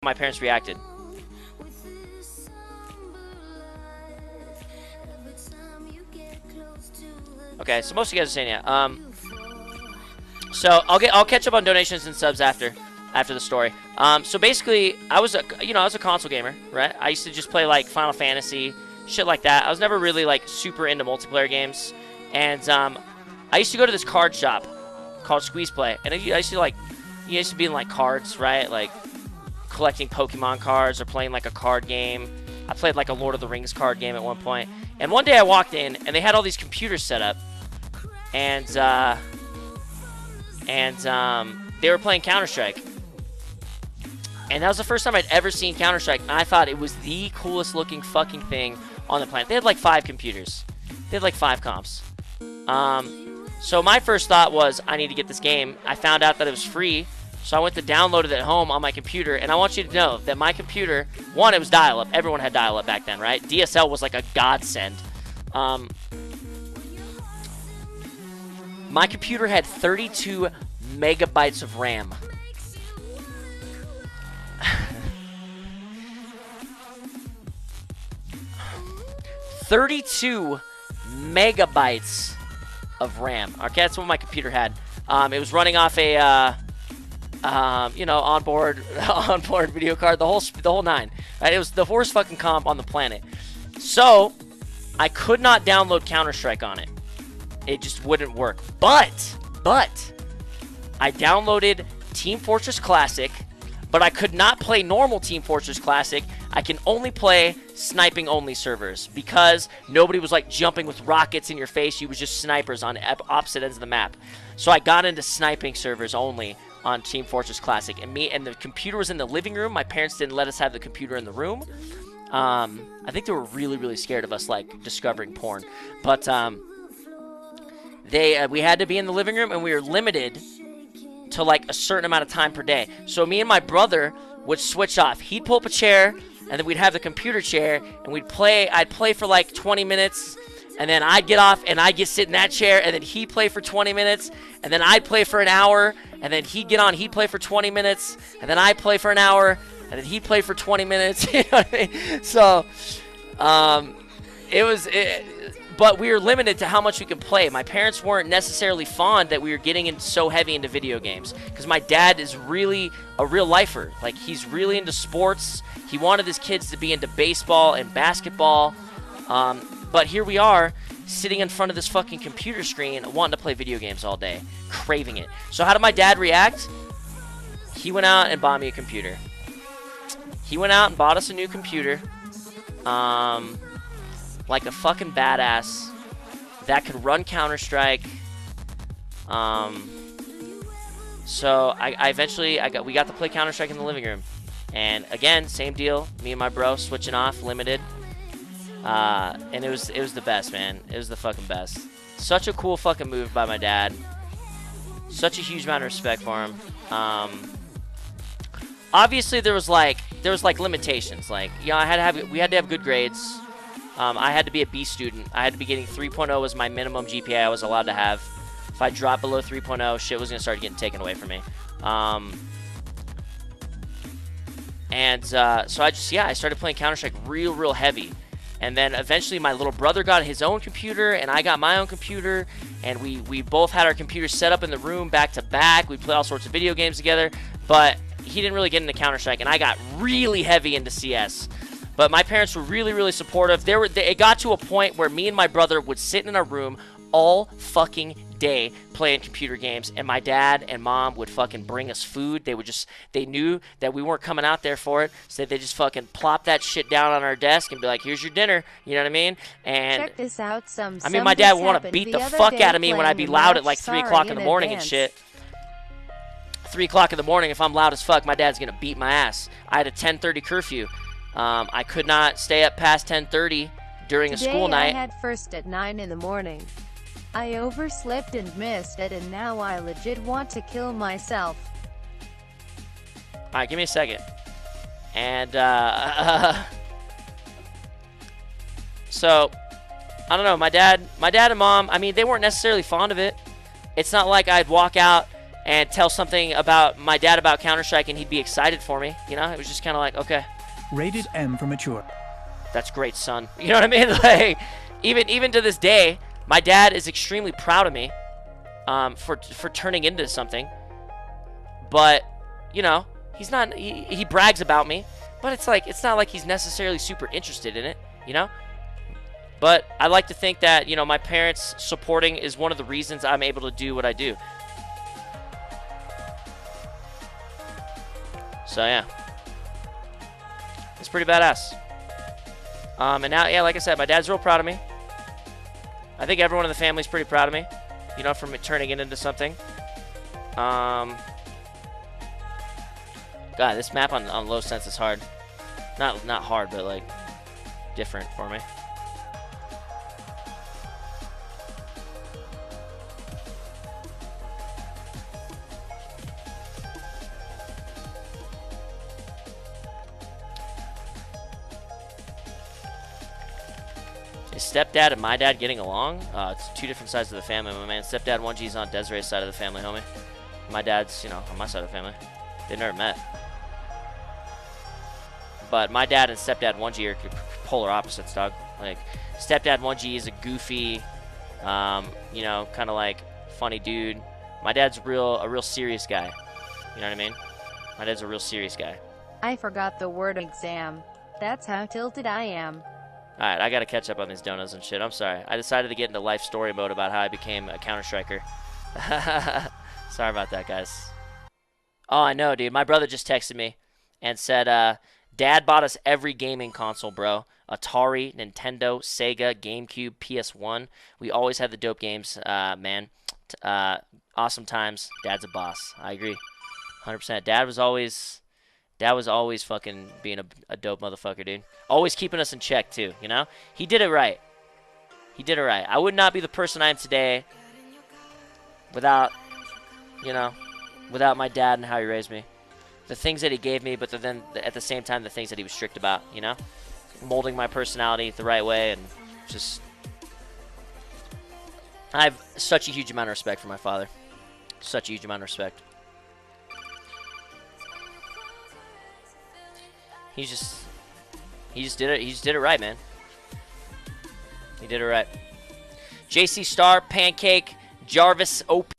my parents reacted. Okay, so most of you guys are saying yeah. So I'll catch up on donations and subs after the story. So basically, I was a console gamer, right? I used to just play like Final Fantasy, shit like that. I was never really like super into multiplayer games, and I used to go to this card shop called Squeeze Play, and I used to like, you used to be in like cards, right? Like collecting Pokemon cards or playing like a card game. I played like a Lord of the Rings card game at one point. And one day I walked in and they had all these computers set up, and they were playing Counter-Strike. And that was the first time I'd ever seen Counter-Strike, and I thought it was the coolest looking fucking thing on the planet. They had like 5 computers. They had like 5 comps. So my first thought was, I need to get this game. I found out that it was free, so I went to download it at home on my computer. And I want you to know that my computer, one, it was dial-up. Everyone had dial-up back then, right? DSL was like a godsend. My computer had 32 megabytes of RAM. $32 megabytes of RAM. Okay, that's what my computer had. It was running off a onboard video card, the whole nine. Right? It was the worst fucking comp on the planet. So I could not download Counter-Strike on it. It just wouldn't work. But I downloaded Team Fortress Classic, but I could not play normal Team Fortress Classic. I can only play sniping only servers because nobody was like jumping with rockets in your face. You was just snipers on opposite ends of the map. So I got into sniping servers only on Team Fortress Classic, and the computer was in the living room. My parents didn't let us have the computer in the room. I think they were really scared of us like discovering porn, but we had to be in the living room, and we were limited to like a certain amount of time per day. So me and my brother would switch off. He'd pull up a chair, and then we'd have the computer chair, and we'd play. I'd play for like 20 minutes, and then I'd get off, and I'd get sit in that chair, and then he'd play for 20 minutes, and then I'd play for an hour, and then he'd get on, he'd play for 20 minutes, and then I'd play for an hour, and then he'd play for 20 minutes. You know what I mean? So, but we were limited to how much we could play. My parents weren't necessarily fond that we were getting so heavy into video games, because my dad is really a real lifer. Like, he's really into sports. He wanted his kids to be into baseball and basketball. But here we are, sitting in front of this fucking computer screen, wanting to play video games all day, craving it. So how did my dad react? He went out and bought me a computer. He went out and bought us a new computer. Like a fucking badass that could run Counter-Strike. So we got to play Counter-Strike in the living room, and again, same deal. Me and my bro switching off, limited, and it was the best, man. It was the fucking best. Such a cool fucking move by my dad. Such a huge amount of respect for him. Obviously, there was like limitations. Like, we had to have good grades. I had to be a B student. I had to be getting 3.0 was my minimum GPA I was allowed to have. If I dropped below 3.0, shit was going to start getting taken away from me. So I started playing Counter-Strike real heavy. And then eventually my little brother got his own computer, and I got my own computer, and we both had our computers set up in the room back to back. We'd play all sorts of video games together, but he didn't really get into Counter-Strike, and I got really heavy into CS. But my parents were really supportive. It got to a point where me and my brother would sit in a room all fucking day playing computer games, and my dad and mom would fucking bring us food. They knew that we weren't coming out there for it, so they just fucking plop that shit down on our desk and be like, "Here's your dinner." You know what I mean? And check this out. My dad would want to beat the fuck out of me when I'd be loud at like 3 o'clock in the morning and shit. 3 o'clock in the morning, if I'm loud as fuck, my dad's gonna beat my ass. I had a 10:30 curfew. I could not stay up past 10:30 during a school night. I had first at 9 in the morning. I overslept and missed it, and now I legit want to kill myself. Alright, give me a second. And, so, I don't know, my dad and mom, I mean, they weren't necessarily fond of it. It's not like I'd walk out and tell something about my dad about Counter-Strike, and he'd be excited for me. You know, it was just kind of like, okay, Rated M for mature. that's great, son. You know what I mean? Like, even to this day, my dad is extremely proud of me for turning into something. But, you know, he's not. He brags about me, but it's like it's not like he's necessarily super interested in it. You know. But I like to think that, you know, my parents supporting is one of the reasons I'm able to do what I do. So yeah, it's pretty badass. And now, yeah, like I said, my dad's real proud of me. I think everyone in the family's pretty proud of me, you know, from turning it into something. God, this map on low sense is hard. Not hard, but like different for me. Is stepdad and my dad getting along? It's two different sides of the family, my man. Stepdad 1G is on Desiree's side of the family, homie. My dad's, you know, on my side of the family. They never met. But my dad and stepdad 1G are polar opposites, dog. Like, stepdad 1G is a goofy, you know, kind of like funny dude. My dad's a real serious guy. You know what I mean? My dad's a real serious guy. I forgot the word exam. That's how tilted I am. Alright, I gotta catch up on these donuts and shit. I'm sorry. I decided to get into life story mode about how I became a Counter-Striker. Sorry about that, guys. Oh, I know, dude. My brother just texted me and said, Dad bought us every gaming console, bro. Atari, Nintendo, Sega, GameCube, PS1. We always had the dope games, man. Awesome times. Dad's a boss. I agree. 100%. Dad was always fucking being a dope motherfucker, dude. Always keeping us in check, too, you know? He did it right. He did it right. I would not be the person I am today without, you know, without my dad and how he raised me. The things that he gave me, but then at the same time, the things that he was strict about, you know? Molding my personality the right way, and just... I have such a huge amount of respect for my father. Such a huge amount of respect. He just did it. He just did it right, man. He did it right. JC Star, Pancake, Jarvis, OP.